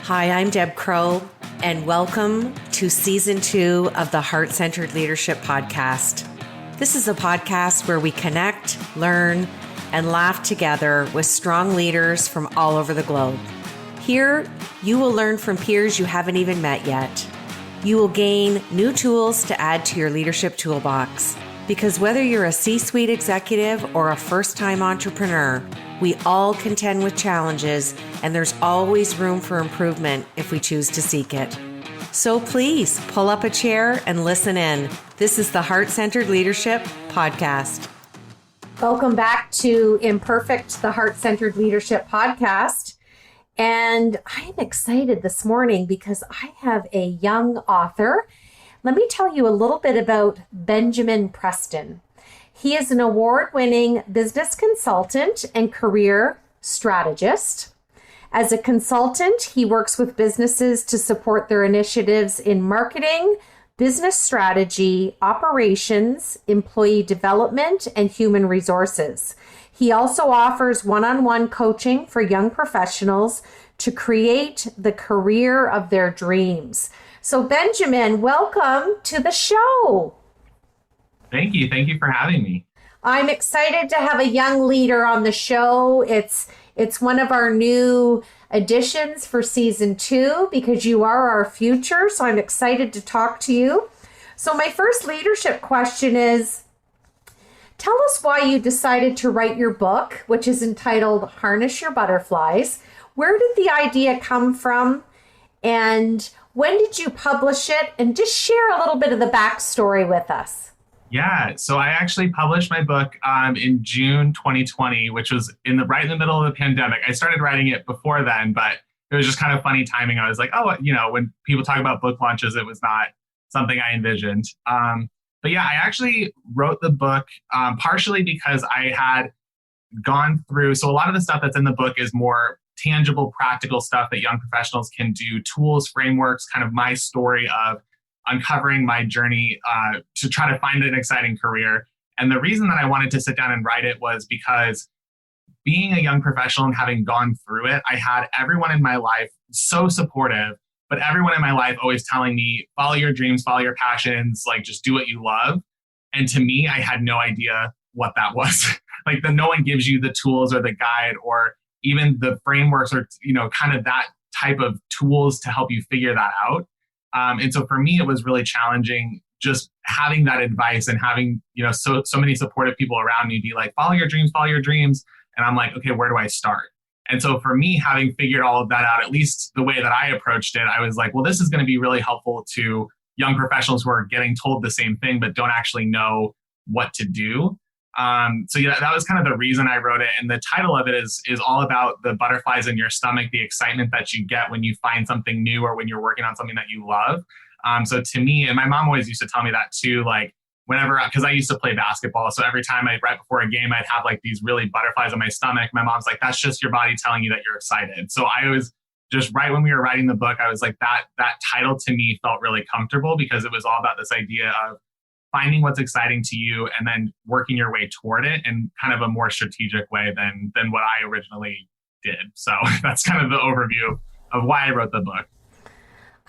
Hi, I'm Deb Crow, and welcome to Season 2 of the Heart-Centered Leadership Podcast. This is a podcast where we connect, learn, and laugh together with strong leaders from all over the globe. Here, you will learn from peers you haven't even met yet. You will gain new tools to add to your leadership toolbox. Because whether you're a C-suite executive or a first-time entrepreneur, we all contend with challenges, and there's always room for improvement if we choose to seek it. So please pull up a chair and listen in. This is the Heart-Centered Leadership Podcast. Welcome back to Imperfect, the Heart-Centered Leadership Podcast. And I'm excited this morning because I have a young author. Let me tell you a little bit about Benjamin Preston. He is an award-winning business consultant and career strategist. As a consultant, he works with businesses to support their initiatives in marketing, business strategy, operations, employee development, and human resources. He also offers one-on-one coaching for young professionals to create the career of their dreams. So Benjamin, welcome to the show. Thank you. Thank you for having me. I'm excited to have a young leader on the show. It's one of our new additions for season 2 because you are our future. So I'm excited to talk to you. So my first leadership question is, tell us why you decided to write your book, which is entitled Harness Your Butterflies. Where did the idea come from? And when did you publish it? And just share a little bit of the backstory with us. Yeah, so I actually published my book in June 2020, which was right in the middle of the pandemic. I started writing it before then, but it was just kind of funny timing. I was like, when people talk about book launches, it was not something I envisioned. But yeah, I actually wrote the book partially because I had gone through, so a lot of the stuff that's in the book is more tangible, practical stuff that young professionals can do, tools, frameworks, kind of my story of uncovering my journey to try to find an exciting career. And the reason that I wanted to sit down and write it was because being a young professional and having gone through it, I had everyone in my life so supportive, but everyone in my life always telling me, follow your dreams, follow your passions, like just do what you love. And to me, I had no idea what that was. Like no one gives you the tools or the guide or even the frameworks or, kind of that type of tools to help you figure that out. And so for me, it was really challenging just having that advice and having, so many supportive people around me be like, follow your dreams, follow your dreams. And I'm like, okay, where do I start? And so for me, having figured all of that out, at least the way that I approached it, I was like, well, this is going to be really helpful to young professionals who are getting told the same thing, but don't actually know what to do. So yeah, that was kind of the reason I wrote it. And the title of it is all about the butterflies in your stomach, the excitement that you get when you find something new or when you're working on something that you love. So to me, and my mom always used to tell me that too, like whenever, because I used to play basketball. So every time right before a game, I'd have like these really butterflies in my stomach. My mom's like, that's just your body telling you that you're excited. So I was just right when we were writing the book, I was like, that title to me felt really comfortable because it was all about this idea of finding what's exciting to you and then working your way toward it in kind of a more strategic way than what I originally did. So that's kind of the overview of why I wrote the book.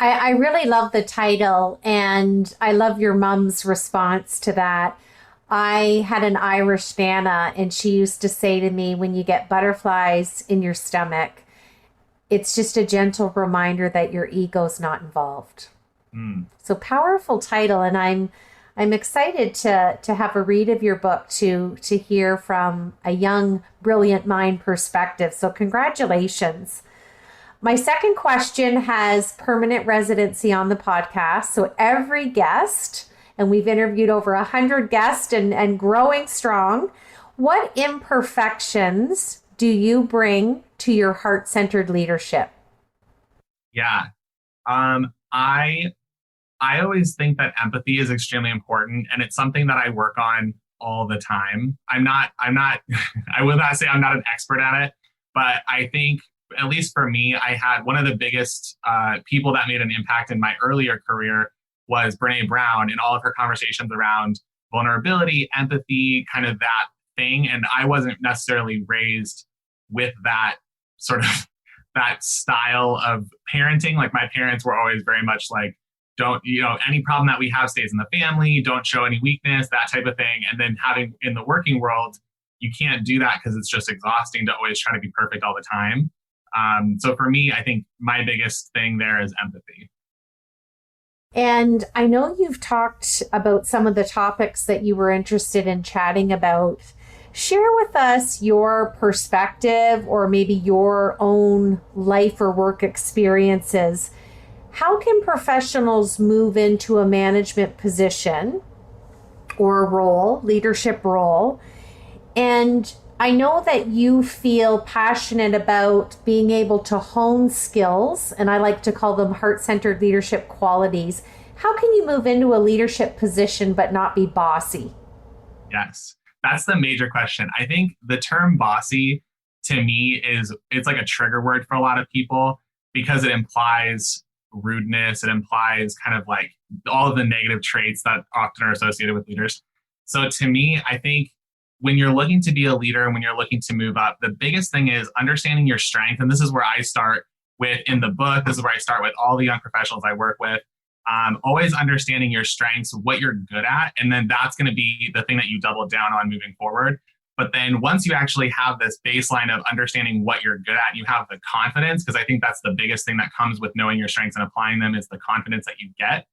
I really love the title, and I love your mom's response to that. I had an Irish Nana, and she used to say to me, when you get butterflies in your stomach, it's just a gentle reminder that your ego's not involved. So powerful title, and I'm excited to have a read of your book to hear from a young, brilliant mind perspective. So congratulations. My second question has permanent residency on the podcast. So every guest, and we've interviewed over 100 guests and growing strong, what imperfections do you bring to your heart-centered leadership? Yeah. I always think that empathy is extremely important, and it's something that I work on all the time. I will not say I'm not an expert at it, but I think, at least for me, I had one of the biggest people that made an impact in my earlier career was Brene Brown and all of her conversations around vulnerability, empathy, kind of that thing. And I wasn't necessarily raised with that sort of that style of parenting. Like my parents were always very much like, don't, any problem that we have stays in the family, don't show any weakness, that type of thing. And then having in the working world, you can't do that because it's just exhausting to always try to be perfect all the time. So for me, I think my biggest thing there is empathy. And I know you've talked about some of the topics that you were interested in chatting about. Share with us your perspective or maybe your own life or work experiences. How can professionals move into a management position or a role, leadership role? And I know that you feel passionate about being able to hone skills, and I like to call them heart-centered leadership qualities. How can you move into a leadership position but not be bossy? Yes, that's the major question. I think the term bossy to me it's like a trigger word for a lot of people because it implies rudeness. It implies kind of like all of the negative traits that often are associated with leaders. So to me, I think when you're looking to be a leader and when you're looking to move up, the biggest thing is understanding your strength. And this is where I start with in the book. This is where I start with all the young professionals I work with. Always understanding your strengths, what you're good at. And then that's going to be the thing that you double down on moving forward. But then once you actually have this baseline of understanding what you're good at, you have the confidence, because I think that's the biggest thing that comes with knowing your strengths and applying them is the confidence that you get.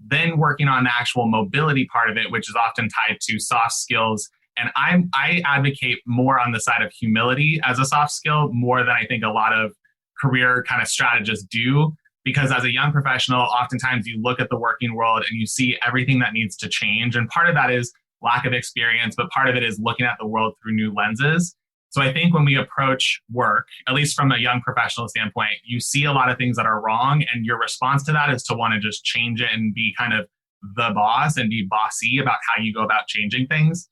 Then working on the actual mobility part of it, which is often tied to soft skills. And I advocate more on the side of humility as a soft skill, more than I think a lot of career kind of strategists do. Because as a young professional, oftentimes you look at the working world and you see everything that needs to change. And part of that is lack of experience, but part of it is looking at the world through new lenses. So I think when we approach work, at least from a young professional standpoint, you see a lot of things that are wrong. And your response to that is to want to just change it and be kind of the boss and be bossy about how you go about changing things.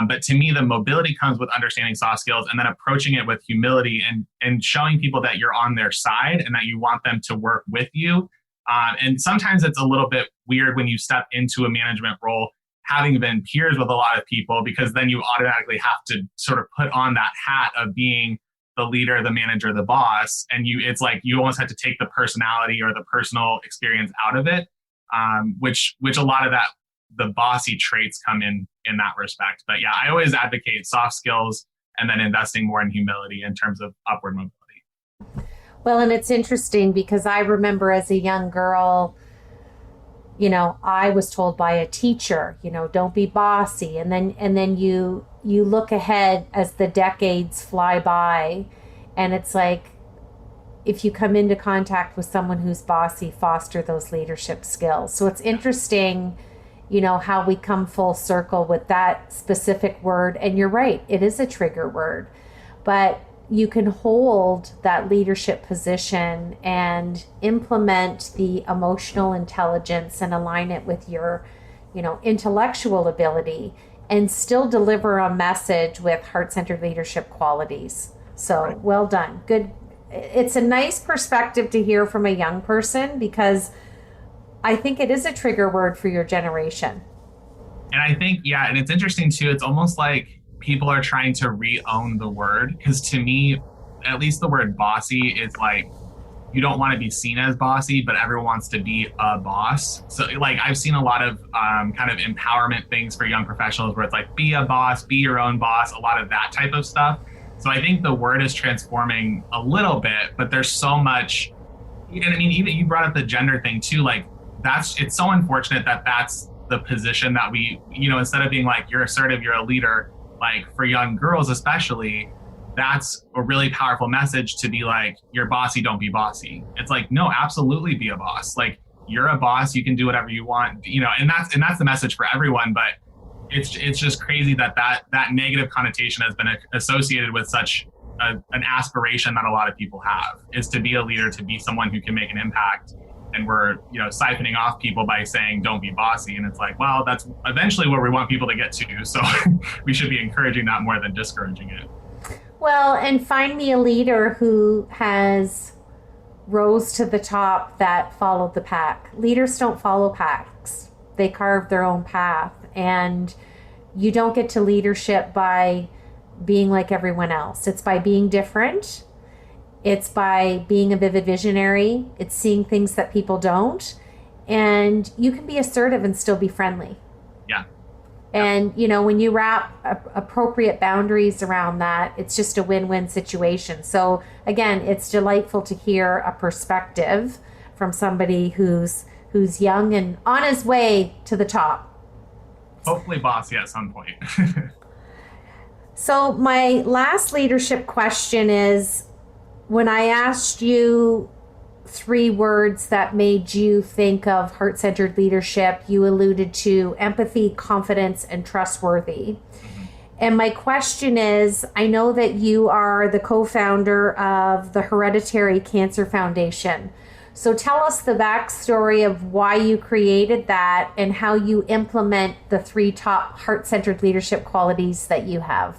But to me, the mobility comes with understanding soft skills and then approaching it with humility and showing people that you're on their side and that you want them to work with you. And sometimes it's a little bit weird when you step into a management role, having been peers with a lot of people, because then you automatically have to sort of put on that hat of being the leader, the manager, the boss. And it's like you almost have to take the personality or the personal experience out of it, which a lot of that, the bossy traits come in that respect. But yeah, I always advocate soft skills and then investing more in humility in terms of upward mobility. Well, and it's interesting because I remember as a young girl, I was told by a teacher, don't be bossy. And then you look ahead as the decades fly by, and it's like, if you come into contact with someone who's bossy, foster those leadership skills. So it's interesting, how we come full circle with that specific word. And you're right, it is a trigger word, but you can hold that leadership position and implement the emotional intelligence and align it with your, intellectual ability and still deliver a message with heart-centered leadership qualities. So right. Well done. Good. It's a nice perspective to hear from a young person because I think it is a trigger word for your generation. And I think, and it's interesting too. It's almost like people are trying to re-own the word, because to me, at least the word bossy is like, you don't want to be seen as bossy, but everyone wants to be a boss. So like I've seen a lot of kind of empowerment things for young professionals where it's like, be a boss, be your own boss, a lot of that type of stuff. So I think the word is transforming a little bit, but there's so much, and I mean, even you brought up the gender thing too, like it's so unfortunate that that's the position that we, instead of being like, you're assertive, you're a leader, like for young girls especially, that's a really powerful message to be like, you're bossy, don't be bossy. It's like, no, absolutely be a boss. Like you're a boss, you can do whatever you want, and that's the message for everyone. But it's just crazy that negative connotation has been associated with such an aspiration that a lot of people have, is to be a leader, to be someone who can make an impact. And we're, siphoning off people by saying, don't be bossy. And it's like, well, that's eventually where we want people to get to. So we should be encouraging that more than discouraging it. Well, and find me a leader who has rose to the top that followed the pack. Leaders don't follow packs. They carve their own path. And you don't get to leadership by being like everyone else. It's by being different It's by being a vivid visionary. It's seeing things that people don't. And you can be assertive and still be friendly. Yeah. And, you know, when you wrap appropriate boundaries around that, it's just a win-win situation. So again, it's delightful to hear a perspective from somebody who's young and on his way to the top. Hopefully bossy at some point. So my last leadership question is, when I asked you 3 words that made you think of heart-centered leadership, you alluded to empathy, confidence, and trustworthy. And my question is, I know that you are the co-founder of the Hereditary Cancer Foundation. So tell us the backstory of why you created that and how you implement the 3 top heart-centered leadership qualities that you have.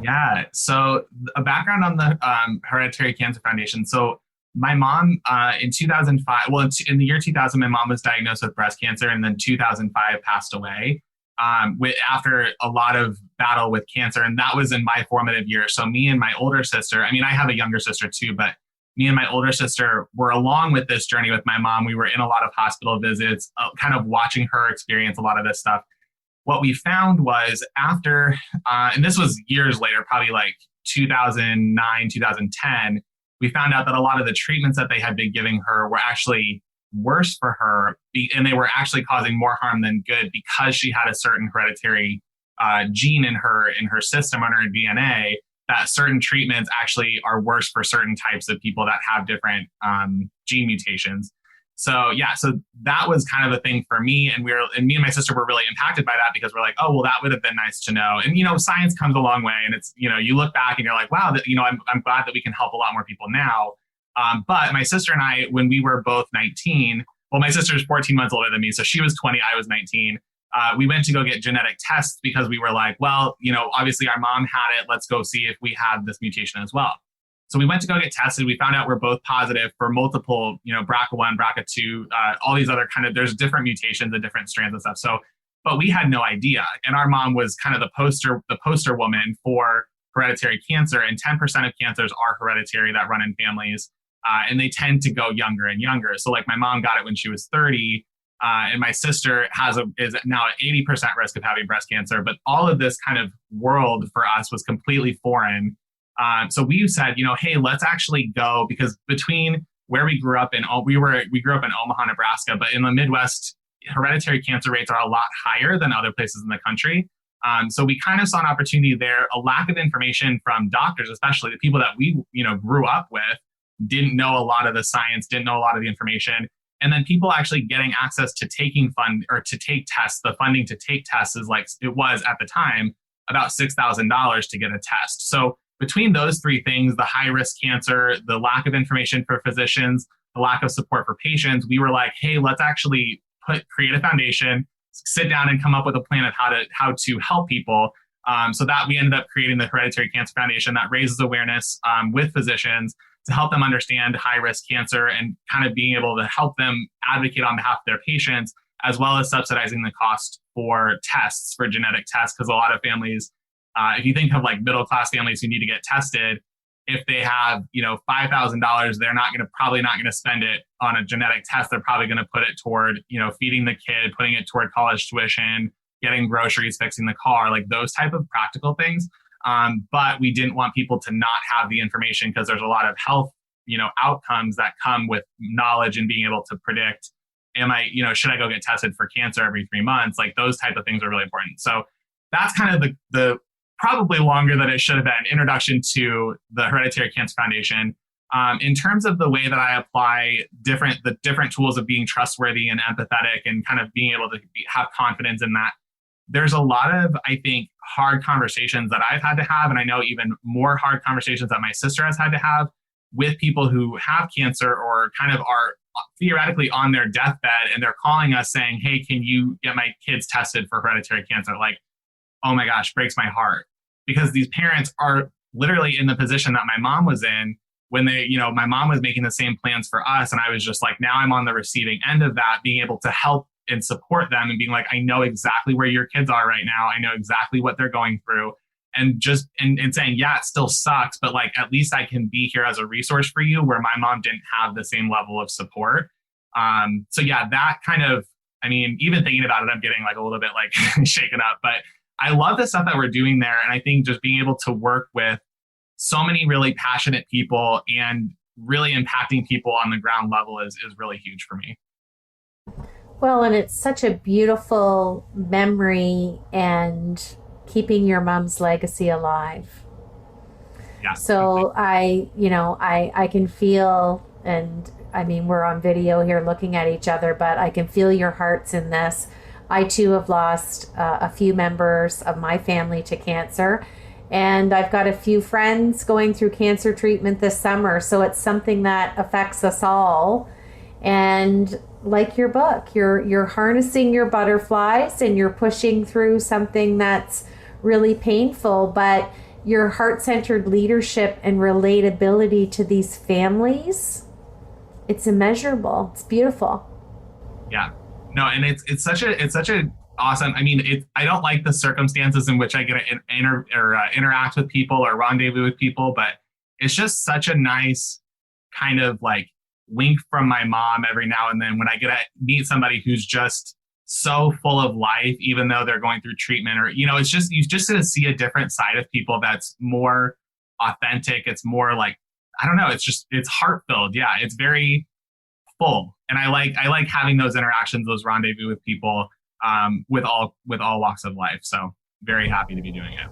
Yeah. So a background on the Hereditary Cancer Foundation. So my mom in 2005, well, in the year 2000, my mom was diagnosed with breast cancer, and then 2005 passed away after a lot of battle with cancer. And that was in my formative years. So me and my older sister, I mean, I have a younger sister too, but me and my older sister were along with this journey with my mom. We were in a lot of hospital visits, kind of watching her experience a lot of this stuff. What we found was after, and this was years later, probably like 2009, 2010, we found out that a lot of the treatments that they had been giving her were actually worse for her, and they were actually causing more harm than good because she had a certain hereditary gene in her system, on her DNA, that certain treatments actually are worse for certain types of people that have different gene mutations. So yeah, so that was kind of a thing for me, and me and my sister were really impacted by that because we're like, oh, well, that would have been nice to know. And you know, science comes a long way, and it's, you know, you look back and you're like, wow, that, you know, I'm glad that we can help a lot more people now. But my sister and I, when we were both 19, well, my sister's 14 months older than me, so she was 20, I was 19. We went to go get genetic tests because we were like, well, you know, obviously our mom had it. Let's go see if we have this mutation as well. So we went to go get tested. We found out we're both positive for multiple, you know, BRCA1, BRCA2, all these other kind of, there's different mutations and different strands of stuff. So, but we had no idea. And our mom was kind of the poster woman for hereditary cancer. And 10% of cancers are hereditary that run in families. And they tend to go younger and younger. So like my mom got it when she was 30. And my sister is now at 80% risk of having breast cancer. But all of this kind of world for us was completely foreign. So we said, you know, hey, let's actually go, because between where we grew up we grew up in Omaha, Nebraska, but in the Midwest, hereditary cancer rates are a lot higher than other places in the country. So we kind of saw an opportunity there, a lack of information from doctors, especially the people that we, you know, grew up with, didn't know a lot of the science, didn't know a lot of the information. And then people actually getting access to taking to take tests. The funding to take tests is like, it was at the time about $6,000 to get a test. So between those 3 things, the high risk cancer, the lack of information for physicians, the lack of support for patients, we were like, hey, let's actually create a foundation, sit down and come up with a plan of how to help people. So that we ended up creating the Hereditary Cancer Foundation that raises awareness with physicians to help them understand high risk cancer and kind of being able to help them advocate on behalf of their patients, as well as subsidizing the cost for tests, for genetic tests, because a lot of families, if you think of like middle-class families who need to get tested, if they have, you know, $5,000, they're probably not going to spend it on a genetic test. They're probably going to put it toward, you know, feeding the kid, putting it toward college tuition, getting groceries, fixing the car, like those type of practical things. But we didn't want people to not have the information, because there's a lot of health, you know, outcomes that come with knowledge and being able to predict, should I go get tested for cancer every 3 months? Like those type of things are really important. So that's kind of the probably longer than it should have been introduction to the Hereditary Cancer Foundation. In terms of the way that I apply the different tools of being trustworthy and empathetic and kind of being able to have confidence in that, there's a lot of, I think, hard conversations that I've had to have, and I know even more hard conversations that my sister has had to have with people who have cancer or kind of are theoretically on their deathbed, and they're calling us saying, hey, can you get my kids tested for hereditary cancer? Like, oh my gosh, breaks my heart. Because these parents are literally in the position that my mom was in when my mom was making the same plans for us. And I was just like, now I'm on the receiving end of that, being able to help and support them and being like, I know exactly where your kids are right now. I know exactly what they're going through. and saying, yeah, it still sucks, but like, at least I can be here as a resource for you, where my mom didn't have the same level of support. So yeah, that kind of, I mean, even thinking about it, I'm getting like a little bit like shaken up, but I love the stuff that we're doing there. And I think just being able to work with so many really passionate people and really impacting people on the ground level is really huge for me. Well, and it's such a beautiful memory and keeping your mom's legacy alive. Yeah. So I can feel, and I mean, we're on video here looking at each other, but I can feel your hearts in this. I too have lost a few members of my family to cancer, and I've got a few friends going through cancer treatment this summer. So it's something that affects us all. And like your book, you're harnessing your butterflies and you're pushing through something that's really painful, but your heart-centered leadership and relatability to these families, it's immeasurable. It's beautiful. Yeah. No, and it's such a awesome. I mean, I don't like the circumstances in which I get to interact with people or rendezvous with people, but it's just such a nice kind of like wink from my mom every now and then when I get to meet somebody who's just so full of life, even though they're going through treatment, or, it's just, you just get to see a different side of people that's more authentic. It's more like, I don't know, it's heart-filled. Yeah. It's very full. And I like having those interactions, those rendezvous with people, with all walks of life. So very happy to be doing it.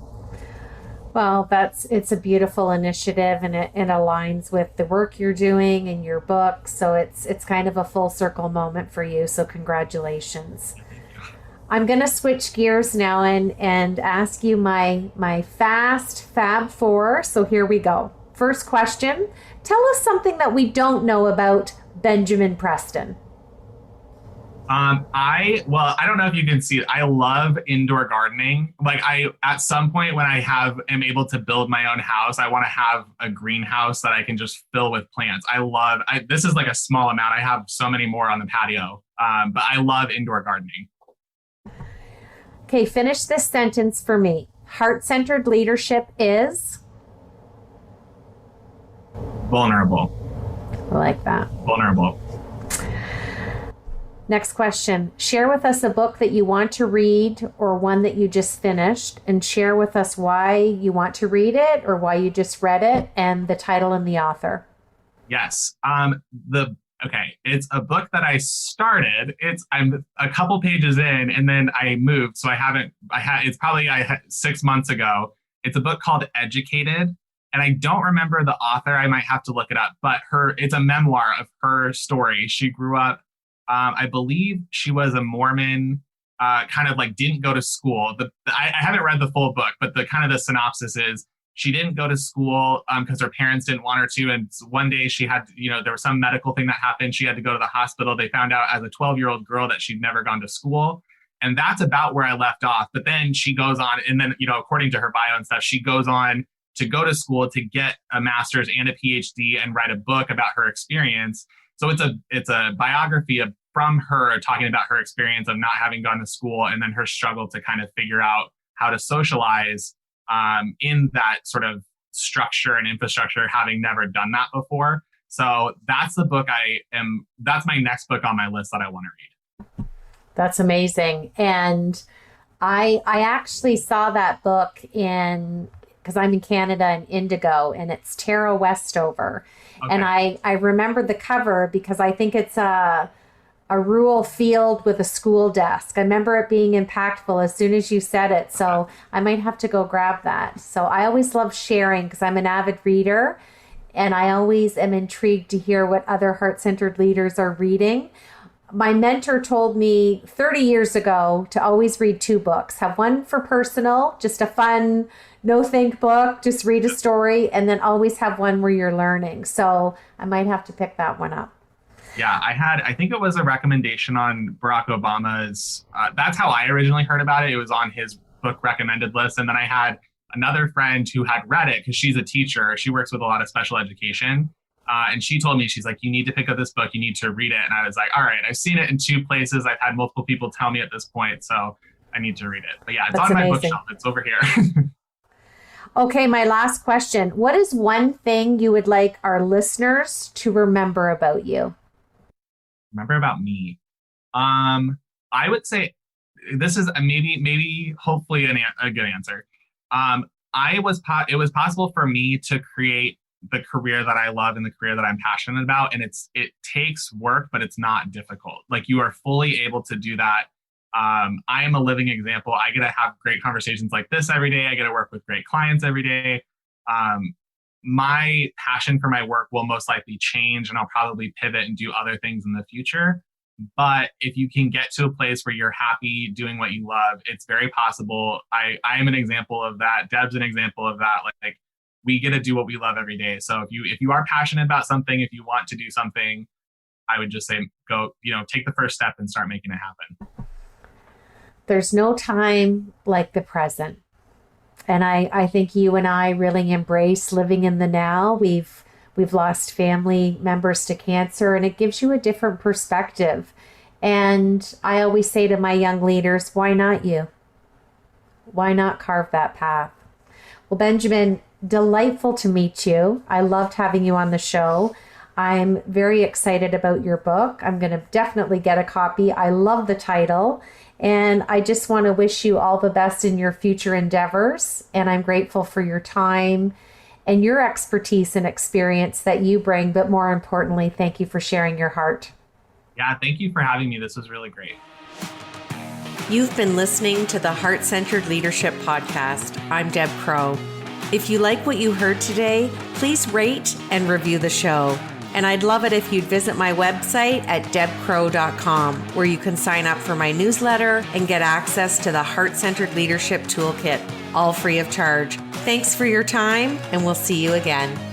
Well, it's a beautiful initiative, and it aligns with the work you're doing and your book. So it's kind of a full circle moment for you. So congratulations. I'm going to switch gears now and ask you my fast Fab Four. So here we go. First question. Tell us something that we don't know about Benjamin Preston. I don't know if you can see it. I love indoor gardening. Like at some point when I am able to build my own house, I want to have a greenhouse that I can just fill with plants. This is like a small amount. I have so many more on the patio. But I love indoor gardening. Okay. Finish this sentence for me. Heart-centered leadership is? Vulnerable. I like that. Vulnerable. Next question. Share with us a book that you want to read or one that you just finished, and share with us why you want to read it or why you just read it and the title and the author. Yes. It's a book that I started. I'm a couple pages in and then I moved. So it's probably 6 months ago. It's a book called Educated. And I don't remember the author. I might have to look it up, but it's a memoir of her story. She grew up, I believe she was a Mormon, kind of like didn't go to school. I haven't read the full book, but the synopsis is she didn't go to school because her parents didn't want her to. And one day she had, there was some medical thing that happened. She had to go to the hospital. They found out as a 12-year-old girl that she'd never gone to school. And that's about where I left off. But then she goes on, and then, according to her bio and stuff, she goes on to go to school to get a master's and a PhD and write a book about her experience. So it's a biography from her talking about her experience of not having gone to school and then her struggle to kind of figure out how to socialize in that sort of structure and infrastructure, having never done that before. So that's the book that's my next book on my list that I want to read. That's amazing. And I actually saw that book because I'm in Canada, in Indigo, and it's Tara Westover. Okay. And I remember the cover because I think it's a rural field with a school desk. I remember it being impactful as soon as you said it. So I might have to go grab that. So I always love sharing because I'm an avid reader, and I always am intrigued to hear what other heart-centered leaders are reading. My mentor told me 30 years ago to always read 2 books. Have one for personal, just a fun, no-think book, just read a story, and then always have one where you're learning. So I might have to pick that one up. Yeah, I think it was a recommendation on Barack Obama's, that's how I originally heard about it. It was on his book recommended list. And then I had another friend who had read it because she's a teacher. She works with a lot of special education. And she told me, she's like, you need to pick up this book. You need to read it. And I was like, all right, I've seen it in 2 places. I've had multiple people tell me at this point. So I need to read it. But yeah, it's on my bookshelf. It's over here. Okay, my last question. What is one thing you would like our listeners to remember about you? Remember about me. I would say this is maybe hopefully a good answer. It was possible for me to create the career that I love and the career that I'm passionate about, and it takes work, but it's not difficult. Like, you are fully able to do that. I am a living example. I get to have great conversations like this every day. I get to work with great clients every day. My passion for my work will most likely change, and I'll probably pivot and do other things in the future. But if you can get to a place where you're happy doing what you love, it's very possible. I am an example of that. Deb's an example of that. Like, we get to do what we love every day. So if you are passionate about something, if you want to do something, I would just say go, take the first step and start making it happen. There's no time like the present. And I think you and I really embrace living in the now. We've lost family members to cancer, and it gives you a different perspective. And I always say to my young leaders, why not you? Why not carve that path? Well, Benjamin, delightful to meet you. I loved having you on the show. I'm very excited about your book. I'm going to definitely get a copy. I love the title. And I just want to wish you all the best in your future endeavors. And I'm grateful for your time and your expertise and experience that you bring. But more importantly, thank you for sharing your heart. Yeah, thank you for having me. This was really great. You've been listening to the Heart-Centered Leadership Podcast. I'm Deb Crow. If you like what you heard today, please rate and review the show. And I'd love it if you'd visit my website at debcrow.com, where you can sign up for my newsletter and get access to the Heart-Centered Leadership Toolkit, all free of charge. Thanks for your time, and we'll see you again.